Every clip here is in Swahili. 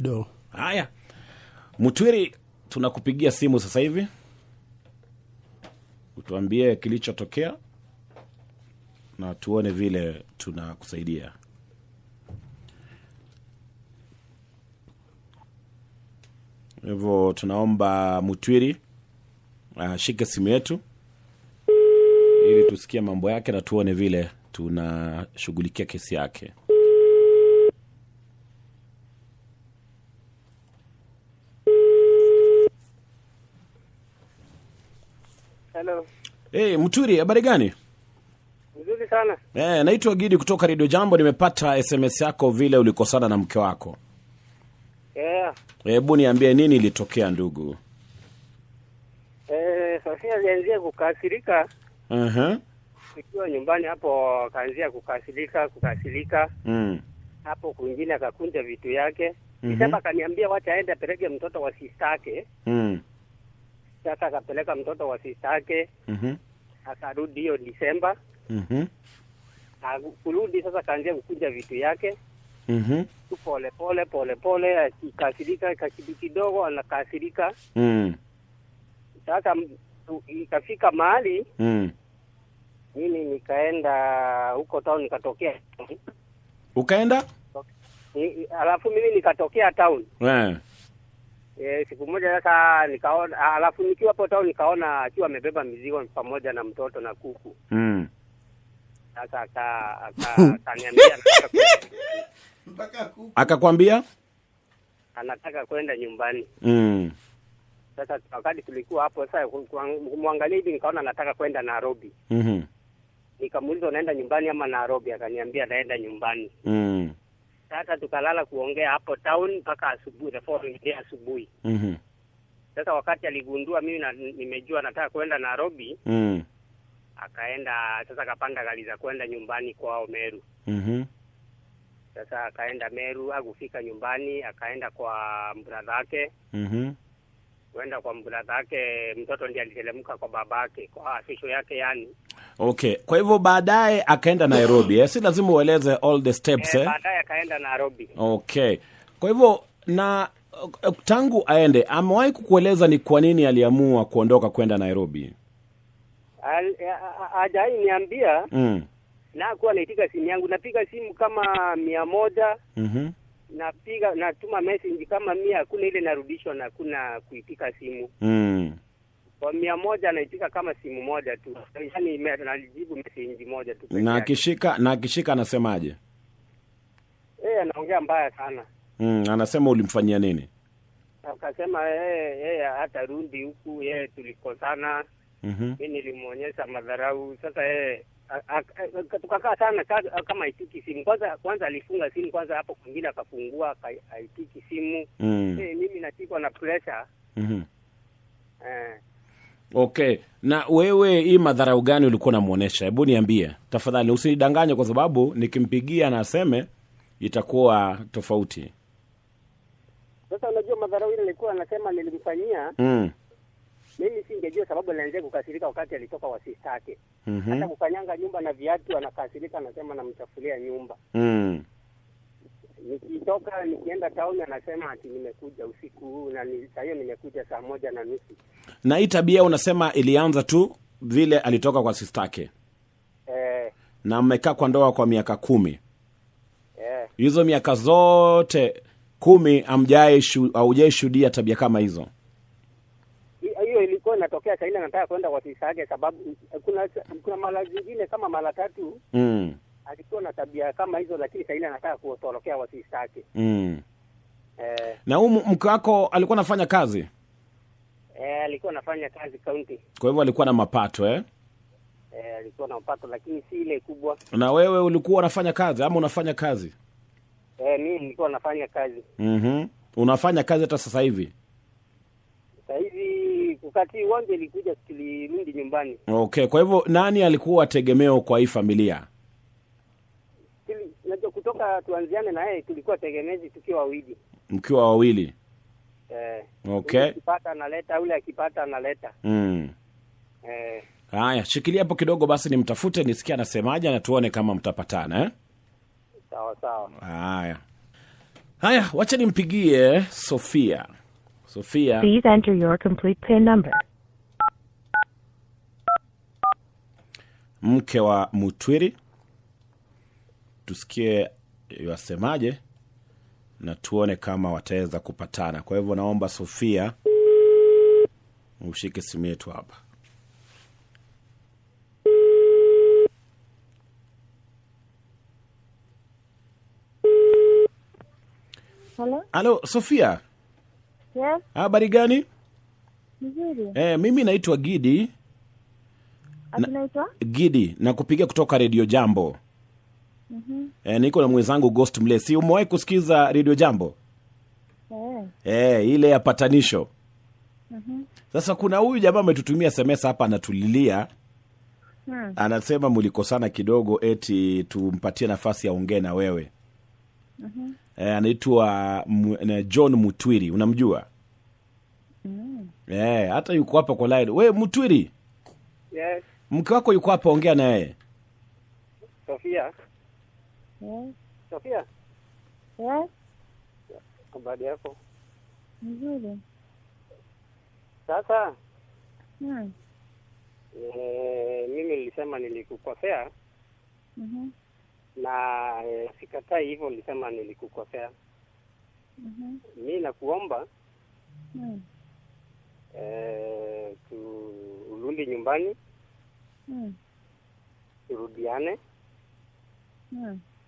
kidogo. Haya. Mutwiri, tunakupigia simu sasa hivi. Utuambie kilichotokea na tuone vile tunakusaidia. Hivyo tunaomba Mutwiri ashike simu yetu ili tusikie mambo yake na tuone vile tunashughulikia kesi yake. Hello. Mutwiri, habari gani? Nzuri sana. Naitwa Gidi kutoka Radio Jambo. Nimepata SMS yako vile ulikosana na mke wako. Hebu niambie nini ilitokea ndugu? Sasa alianzia kukasirika. Nikiwa nyumbani hapo kaanzia kukasirika. Hapo kwingine akakunja vitu yake. Kisha akaniambia wacha aende apeleke mtoto wa sister yake. Sasa akapeleka mtoto wa sister yake. Akarudi hiyo Disemba. Kurudi sasa kaanzia kukunja vitu yake. Pole akikasirika kidogo anakasirika. Sasa ikafika mahali mimi nikaenda huko town, nikatokea. Ukaenda? Alafu mimi nikatokea town. Siku moja sasa nikaona, alafu nikiwa hapo town nikaona akiwa amebeba mizigo pamoja na mtoto na kuku. Sasa akaniambia Mpaka kuku. Akakwambia anataka kwenda nyumbani. Sasa wakati tulikuwa hapo sasa kumwangalia hivi nikaona anataka kwenda Nairobi. Nikamuuliza unaenda nyumbani ama Nairobi? Akaniambia naenda nyumbani. Sasa tukalala kuongea hapo town mpaka asubuhi, the following day asubuhi. Sasa wakati aligundua mimi nimejua nataka kwenda Nairobi, akaenda sasa akapanda gari za kwenda nyumbani kwao Meru. Sasa akaenda Meru, akufika nyumbani, akaenda kwa brother yake. Kwenda kwa brother yake, mtoto ndiye aliteremka kwa babake, kwa afisho yake yani. Okay, kwa hivyo baadaye akaenda Nairobi. Si lazima ueleze all the steps Baadaye akaenda Nairobi. Okay. Kwa hivyo na tangu aende, amewahi kukueleza ni kwa nini aliamua kuondoka kwenda Nairobi? Hajai niambia. Na kuwa naitika simu yangu, napiga simu kama 100. Napiga, natuma message kama 100, hakuna ile narudishwa na kuna kuitika simu. Kwa 100 anaitika kama simu moja tu. Yaani analijibu message moja tu. Na akishika anasemaje? Anaongea mbaya sana. Anasema ulimfanyia nini? Akasema hata rudi huku, tulikosana. Mimi nilimuonyesha madharau. Sasa tukakaa sana kama haitiki simu. Kwanza alifunga simu kwanza, hapo kwingine akafungua haitiki simu. Mimi natikwa na pressure. Okay. Na wewe hii madharau gani ulikuwa unamuonesha? Hebu niambie. Tafadhali usinidanganye kwa sababu nikimpigia na aseme itakuwa tofauti. Sasa unajua madharau ile nilikuwa anasema nilimfanyia. Mimi singejua sababu alianza kukasirika wakati alitoka wa sister yake. Hata kukanyanga nyumba na viatu anakasirika, anasema namchafulia nyumba. Nikitoka nikienda town anasema ati nimekuja usiku huu na saa hiyo nimekuja 1:30. Na hii tabia unasema ilianza tu vile alitoka kwa sister yake. Na mmekaa kwa ndoa kwa miaka 10. Hizo miaka zote 10 haujaishuhudia tabia kama hizo? Hiyo ilikuwa inatokea saa ile anataka kwenda kwa sister yake, sababu kuna mara zingine kama mara 3 alikuwa na tabia kama hizo, lakini saa ile anataka kutorokea kwa sister yake. Na mke wako alikuwa anafanya kazi? Alikuwa anafanya kazi county. Kwa hivyo alikuwa na mapato alikuwa na mapato lakini si ile kubwa. Na wewe ulikuwa unafanya kazi ama unafanya kazi? Mimi nilikuwa nafanya kazi. Unafanya kazi hata sasa hivi? Sasa hivi wakati uwanja ilikuja tulirudi nyumbani. Okay, kwa hivyo nani alikuwa tegemeo kwa hii familia? Najua kutoka tuanziane na yeye tulikuwa tegemezi tukiwa wawili. Mkiwa wawili? Okay. Akipata analeta, ule akipata analeta. Haya, shikilia hapo kidogo basi nimtafute nisikie anasemaje na tuone kama mtapatana Sawa. Haya. Haya, wacha nimpigie Sofia. Sofia. Please enter your complete PIN number. Mke wa Mutwiri. Tusikie yasemaje na tuone kama wataweza kupatana. Kwa hivyo naomba Sofia ushike simu yetu hapa. Halo, Sofia. Yes. Habari gani? Mzuri. Mimi naitwa Gidi. Naitwa Gidi, na kupiga kutoka Radio Jambo. Niko na mwenzangu Ghost Mlesi. Umewahi kusikiza Radio Jambo? Ile ya patanisho. Sasa kuna huyu jamaa ametutumia SMS hapa anatulilia. Anasema mlikosana kidogo eti tumpatie nafasi ya ongea na wewe. Anaitwa John Mutwiri, unamjua? Hata yuko hapa kwa line. We Mutwiri? Yes. Mke wako yuko hapa, ongea na yeye. Sofia? Yes. Sofia? Yes. Habari yako? Mzuri. Sasa Hmm. mimi nilisema nilikukosea. Na sikatai hivyo, nilisema nilikukosea. Mimi nakuomba urudi nyumbani. Turudiane.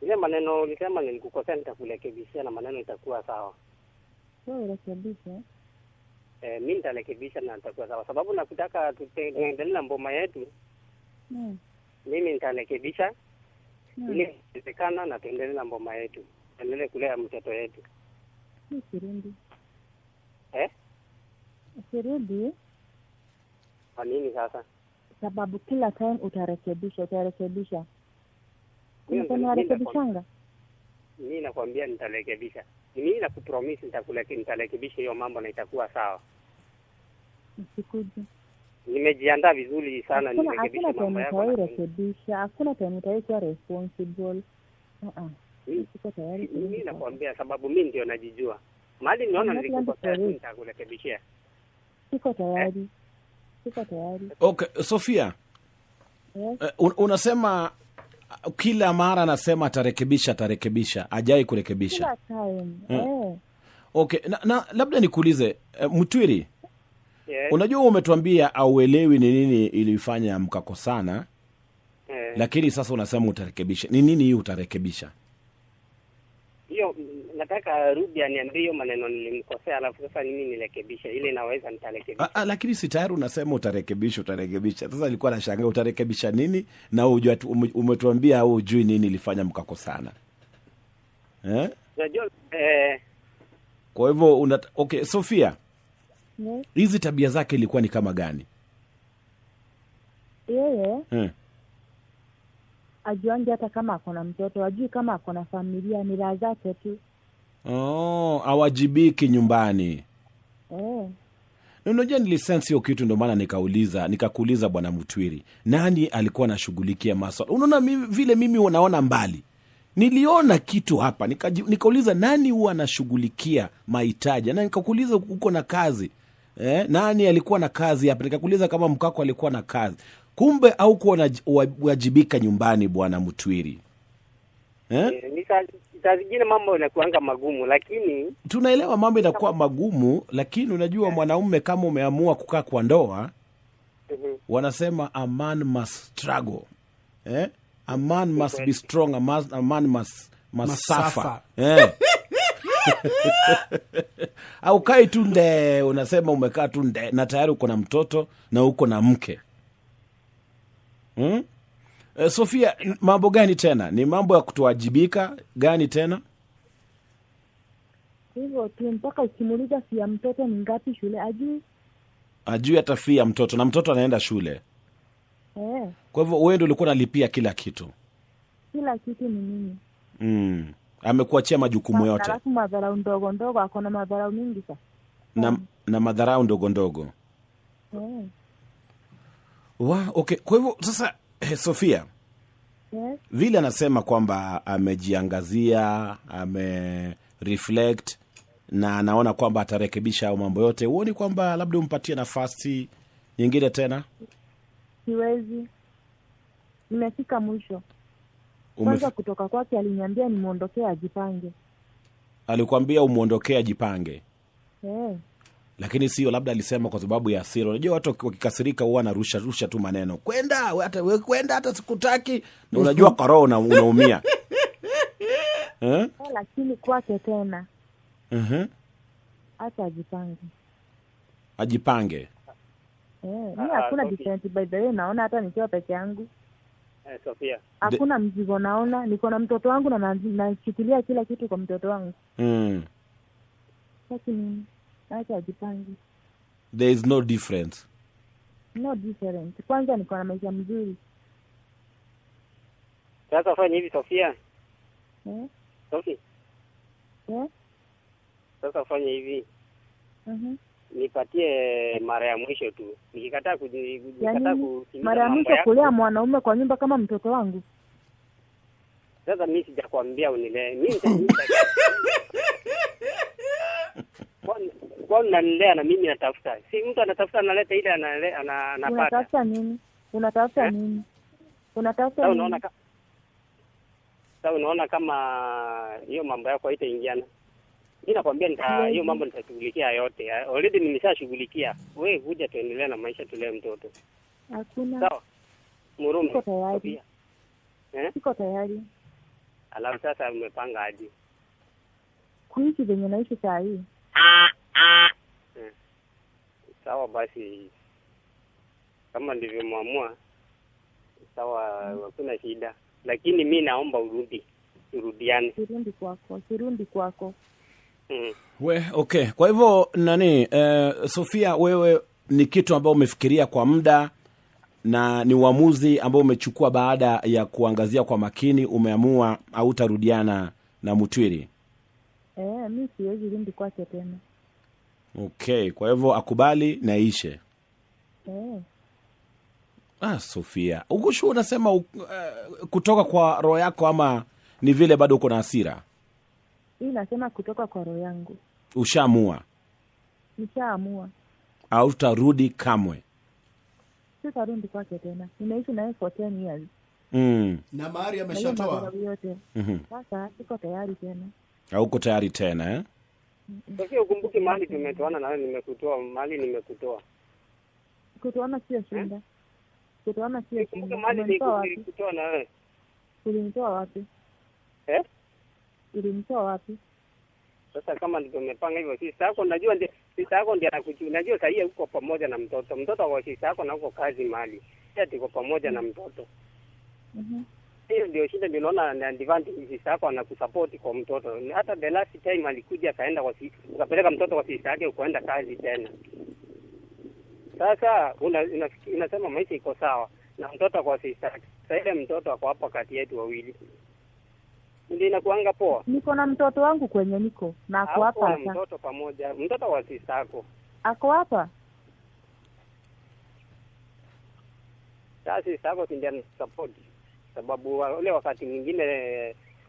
Ile maneno nilisema nilikukosea nitakurekebishia na maneno itakuwa sawa. Wewe rekebisha. Mimi nitarekebisha na nitakuwa sawa. Sababu nakutaka tuendelee na mboma yetu. Mimi nitarekebisha. Ile inawezekana na tuendelee na mboma yetu. Tuendelee kulea mtoto yetu. Sirudi. Sirudi? Kwa nini sasa? Sababu kila time utarekebisha. Unarekebishanga? Mimi nakwambia nitarekebisha. Mimi nakupromise nitarekebisha hiyo mambo na itakuwa sawa. Usikuje. Nimejiandaa vizuri sana nirekebisha mambo yako. Hakuna time utakuwa responsible. Siko tayari. Mimi nakwambia sababu mimi ndio najijua. Mahali niona nilikukosea nitakurekebishia. Siko tayari. Okay, Sofia. Yes. Unasema kila mara anasema atarekebisha, hajai kurekebisha. Kila time. Okay, na labda nikuulize Mutwiri. Yes. Unajua umetuambia auelewi ni nini ilifanya mkakosana. Lakini sasa unasema utarekebisha. Ni nini hiyo utarekebisha? Hiyo nataka rudi aniambie hiyo maneno nilimkosea, alafu sasa nini nirekebisha ile naweza nitarekebisha. Lakini si tayari unasema utarekebisha. Sasa alikuwa anashangaa utarekebisha nini na umetuambia au hujui nini ilifanya mkakosana. Unajua kwa hivyo okay, Sofia. Yes. Hizi tabia zake ilikuwa ni kama gani? Yeye. Ajuangi hata kama akona mtoto, ajui kama akona familia, ni raha zake tu. Hawajibiki nyumbani. Unajua nilisense hiyo kitu, ndio maana nikakuuliza Bwana Mutwiri. Nani alikuwa anashughulikia masuala? Unaona vile mimi unaona mbali. Niliona kitu hapa, nikauliza nani huwa anashughulikia mahitaji? Na nikakuuliza uko na kazi. Nani alikuwa na kazi hapa? Nikakuuliza kama mkako alikuwa na kazi. Kumbe au kuwa wajibika nyumbani Bwana Mutwiri. Saa zingine mambo yanakuanga magumu, lakini tunaelewa mambo yanakuwa magumu, lakini unajua mwanaume kama umeamua kukaa kwa ndoa, wanasema a man must struggle. A man must be strong, a man must suffer. Au kai tu nde, unasema umekaa tu nde na tayari uko na mtoto na uko na mke. Sofia, mambo gani tena? Ni mambo ya kutowajibika gani tena? Hivyo tu mpaka ukimuuliza fee ya mtoto ni ngapi shule ajui hata fee ya mtoto, na mtoto anaenda shule. Kwa hivyo wewe ndio ulikuwa unalipia kila kitu. Kila kitu ni mimi. Amekuachia majukumu yote. Alafu madharau ndogo akona madharau mingi sasa. Na madharau ndogo. Okay, kwa hivyo sasa Sofia. Yes. Vile anasema kwamba amejiangazia, reflect na anaona kwamba atarekebisha au mambo yote, huoni kwamba labda umpatie nafasi nyingine tena? Siwezi, nimefika mwisho. Kwanza kutoka kwake aliniambia nimuondokee ajipange. Alikwambia umuondokee ajipange? Lakini sio, labda alisema kwa sababu ya hasira. Unajua watu wakikasirika huwa anarusha tu maneno, kwenda hata sikutaki, na unajua karo unaumia. Lakini kwake tena hata ajipange. Mimi hakuna difference by the way, naona hata nikiwa peke yangu. Sofia, hakuna mzigo naona, niko na mtoto wangu na nachukulia kila kitu kwa mtoto wangu. Lakini acha ajipange. There is no difference. No difference. Kwanza niko na maisha mzuri. Sasa fanya hivi Sofia. Sofia. Sasa fanya hivi. Nipatie mara ya mwisho tu. Nikikataa mara ya mwisho kulea mwanaume kwa nyumba kama mtoto wangu. Sasa mimi sijakwambia unilee. Mimi kwa unanilea na mimi natafuta. Si mtu anatafuta analeta ile anapata. Unatafuta nini? Unatafuta nini? Unatafuta nini? Unaona kama hiyo mambo yako haitaingiana. Mimi nakwambia hiyo mambo nitashughulikia yote. Already nimeshashughulikia. Wewe kuja tuendelee na maisha, tulee mtoto. Hakuna. Sawa. Murume. Siko tayari. Siko tayari. Alafu sasa umepanga aje? Kuishi venye naishi saa hii. Sawa basi. Kama ndivyo muamua. Sawa, hakuna shida. Lakini mimi naomba urudiane. Sirundi kwako. Okay. Kwa hivyo Sofia, wewe ni kitu ambao umefikiria kwa muda na ni uamuzi ambao umechukua baada ya kuangazia kwa makini, umeamua hautarudiana na Mutwiri? Mimi siwezi rudi kwake tena. Okay, kwa hivyo akubali na ishe. Sofia, ukushu unasema kutoka kwa roho yako ama ni vile bado uko na hasira? Hii nasema kutoka kwa roho yangu. Ushaamua? Nishaamua. Au utarudi kamwe? Sitarudi kwake tena. Nimeishi naye for 10 years. Na mahari ameshatoa. Sasa siko tayari tena. Hauko tayari tena Sasa ukumbuke mahali tumetoana na wewe, nimekutoa mahali, nimekutoa. Kutoana sio shida. Kutoana sio shida. Ukumbuke mahali nilikutoa na wewe. Ulinitoa wapi? Ulinitoa wapi? Sasa kama ndio umepanga hivyo, sisi yako najua sisi yako ndiye anakuchukua. Najua sasa uko pamoja na mtoto. Mtoto wa sisi yako na uko kazi mahali. Sasa tuko pamoja na mtoto. Hiyo ndio shida, ndio naona na advantage sisi yako anakusupport kwa mtoto. Hata the last time alikuja akaenda kwa sisi, ukapeleka mtoto kwa sisi yake ukaenda kazi tena. Sasa unasema maisha iko sawa na mtoto kwa sisi yake. Sasa ile mtoto ako hapa kati yetu wawili. Ndio inakuanga poa. Niko na mtoto wangu kwenye niko na ako hapa hapa. Mtoto pamoja, mtoto wa sisi yako. Ako hapa. Sasa sisi yako ndio support. Sababu ule wakati mwingine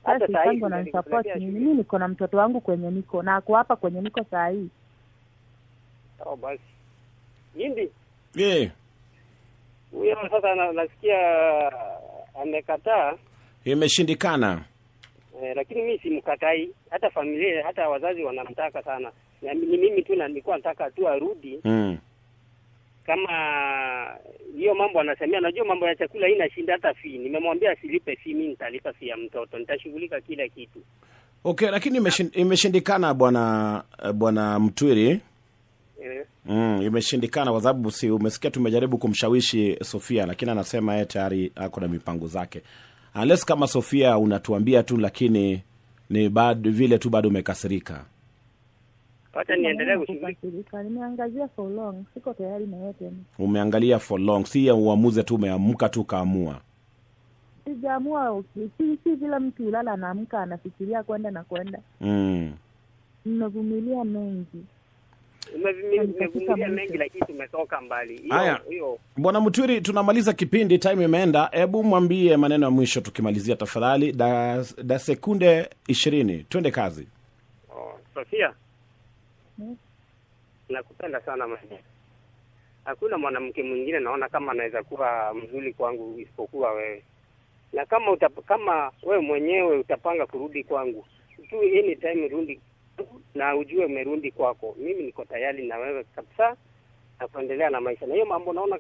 hata saa hii na support mimi niko na mtoto wangu kwenye niko na ako hapa kwenye niko saa hii. Basi. Yindi? Huyo sasa nasikia amekataa. Imeshindikana. Lakini mimi simkatai, hata familia, hata wazazi wanamtaka sana. Na mimi tu nilikuwa nataka tu arudi. Kama hiyo mambo anasemea, najua mambo ya chakula haina shinda, hata fee. Nimemwambia asilipe fee, mimi nitalipa fee ya mtoto. Nitashughulika kila kitu. Okay, lakini imeshindikana bwana Mtwiri. Imeshindikana kwa sababu si umesikia tumejaribu kumshawishi Sofia, lakini anasema yeye tayari ako na mipango zake. Unless kama Sofia unatuambia tu, lakini ni bado vile tu bado umekasirika. Wacha niendelee kushughulika. Nimeangazia for long, siko tayari na yeye tena. Umeangalia for long, si ya uamuzi tu umeamka tu kaamua. Sijaamua, si vile mtu ulala anaamka anafikiria kwenda na kwenda. Nimevumilia mengi. Umevumilia mengi lakini tumetoka mbali. Hiyo. Bwana Mutwiri, tunamaliza kipindi, time imeenda. Hebu mwambie maneno ya mwisho tukimalizia tafadhali, da sekunde 20. Twende kazi. Sofia, nakupenda sana mwenyewe. Hakuna mwanamke mwingine naona kama anaweza kuwa mzuri kwangu isipokuwa wewe. Na kama wewe mwenyewe utapanga kurudi kwangu, tu anytime rudi na ujue umerudi kwako. Mimi niko tayari na wewe kabisa na kuendelea na maisha. Na hiyo mambo naona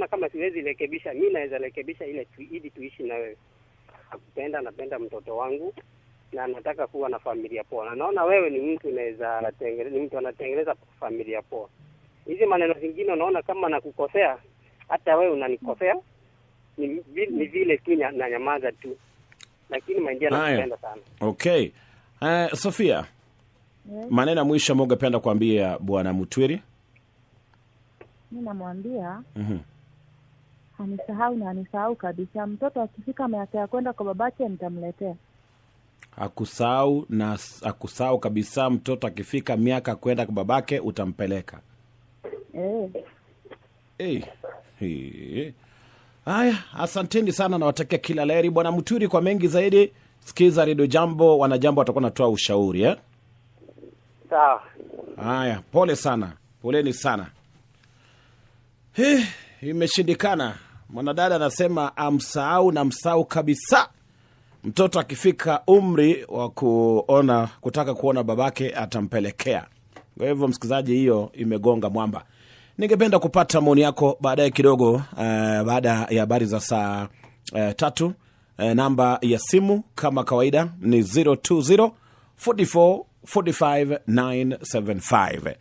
kama siwezi rekebisha, mimi naweza rekebisha ili tuishi na wewe. Napenda mtoto wangu na nataka kuwa na familia poa. Na naona wewe ni mtu anatengeneza familia poa. Hizi maneno zingine unaona kama nakukosea, hata wewe unanikosea. Ni vile tu na nyamaza tu. Lakini maingia nakupenda sana. Okay. Sofia. Maneno mwisho ambayo ungependa kuambia Bwana Mutwiri? Mimi namwambia anisahau kabisa. Mtoto akifika miaka ya kwenda kwa babake nitamletea. Akusahau kabisa. Mtoto akifika miaka kwenda kwa babake utampeleka. Haya, asanteni sana na watakia kila laheri Bwana Mutwiri. Kwa mengi zaidi sikiza Radio Jambo, wanajambo watakuwa natoa ushauri Sawa. Haya, pole sana. Poleni sana. Imeshindikana. Mwanadada anasema msahau kabisa. Mtoto akifika umri wa kutaka kuona babake atampelekea. Kwa hivyo msikizaji, hiyo imegonga mwamba. Ningependa kupata maoni yako baadaye kidogo, baada ya habari za saa 3. Namba ya simu kama kawaida ni 020 44 45 975.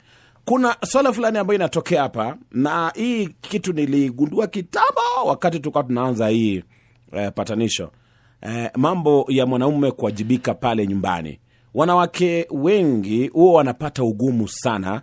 Kuna swala fulani ambayo inatokea hapa, na hii kitu niligundua kitambo wakati tulikuwa tunaanza hii patanisho. Mambo ya mwanaume kuwajibika pale nyumbani. Wanawake wengi huwa wanapata ugumu sana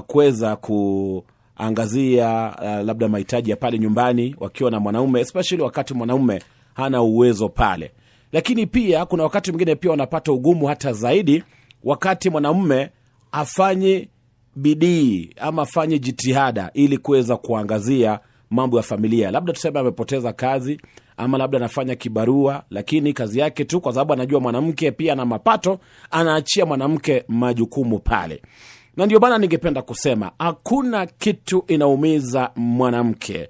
kuweza kuangazia labda mahitaji ya pale nyumbani wakiwa na mwanaume, especially wakati mwanaume hana uwezo pale. Lakini pia kuna wakati mwingine pia wanapata ugumu hata zaidi wakati mwanaume afanye bidii ama afanye jitihada ili kuweza kuangazia mambo ya familia. Labda tuseme amepoteza kazi ama labda anafanya kibarua, lakini kazi yake tu, kwa sababu anajua mwanamke pia na mapato, anaachia mwanamke majukumu pale. Na ndio bana ningependa kusema hakuna kitu inaumiza mwanamke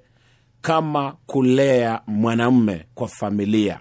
kama kulea mwanamume kwa familia.